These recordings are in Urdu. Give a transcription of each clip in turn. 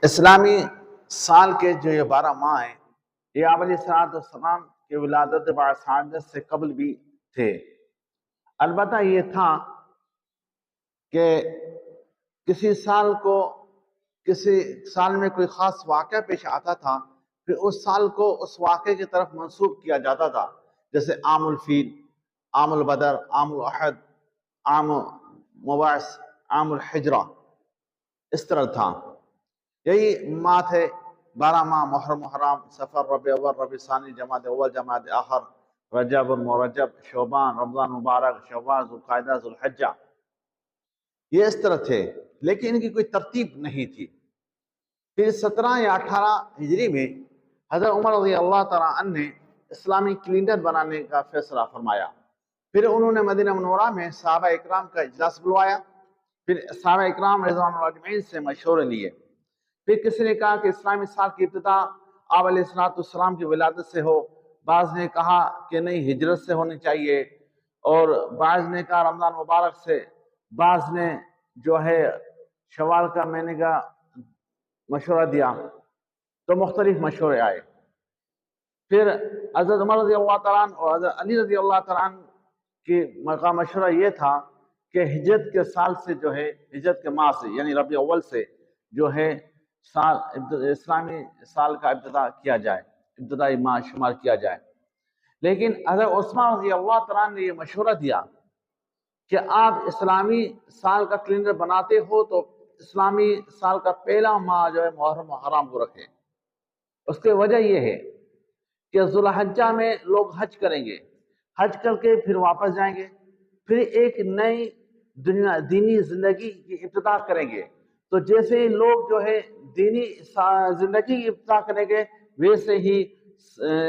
اسلامی سال کے جو یہ 12 ماہ ہیں یہ آپ علیہ السلام کے ولادت باعث سے قبل بھی تھے۔ البتہ یہ تھا کہ کسی سال میں کوئی خاص واقعہ پیش آتا تھا، پھر اس سال کو اس واقعے کی طرف منسوب کیا جاتا تھا، جیسے عام الفیل، عام البدر، عام الاحد، عام مبعث، عام الحجرہ، اس طرح تھا۔ یہی ماہ تھے 12 ماہ: محرم، حرام، سفر، ربیع اول، ربیع ثانی، جمادی اول، جمادی آخر، رجب، مرجب، شعبان، رمضان مبارک، شوال، ذوالقعدہ، ذوالحجہ، یہ اس طرح تھے، لیکن ان کی کوئی ترتیب نہیں تھی۔ پھر 17 یا 18 ہجری میں حضرت عمر رضی اللہ تعالیٰ عنہ نے اسلامی کیلنڈر بنانے کا فیصلہ فرمایا۔ پھر انہوں نے مدینہ منورہ میں صحابہ اکرام کا اجلاس بلوایا، پھر صحابہ اکرام رضوان اللہ اجمعین سے مشورے لیے۔ پھر کسی نے کہا کہ اسلامی سال کی ابتدا آپ علیہ السلام کی ولادت سے ہو، بعض نے کہا کہ نہیں، ہجرت سے ہونی چاہیے، اور بعض نے کہا رمضان مبارک سے، بعض نے جو ہے شوال کا مہینے کا مشورہ دیا، تو مختلف مشورے آئے۔ پھر حضرت عمر رضی اللہ تعالیٰ عنہ اور حضرت علی رضی اللہ تعالیٰ عنہ کا مشورہ یہ تھا کہ ہجرت کے سال سے جو ہے، ہجرت کے ماہ سے یعنی ربیع اول سے جو ہے اسلامی سال کا ابتدا کیا جائے، ابتدائی ماہ شمار کیا جائے۔ لیکن حضرت عثمان رضی اللہ تعالیٰ عنہ نے یہ مشورہ دیا کہ آپ اسلامی سال کا کیلنڈر بناتے ہو تو اسلامی سال کا پہلا ماہ جو ہے محرم و حرام کو رکھیں۔ اس کی وجہ یہ ہے کہ ذوالحجہ میں لوگ حج کریں گے، حج کر کے پھر واپس جائیں گے، پھر ایک نئی دینی زندگی کی ابتدا کریں گے۔ تو جیسے ہی لوگ جو ہے دینی زندگی کی ابتدا کریں گے، ویسے ہی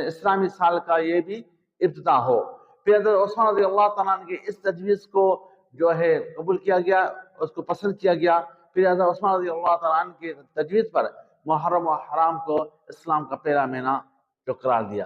اسلامی سال کا یہ بھی ابتدا ہو۔ پھر حضرت عثمان رضی اللہ تعالیٰ عنہ کی اس تجویز کو جو ہے قبول کیا گیا، اس کو پسند کیا گیا۔ پھر حضرت عثمان رضی اللہ تعالیٰ عنہ کی تجویز پر محرم و حرام کو اسلام کا پہلا مہینہ جو قرار دیا۔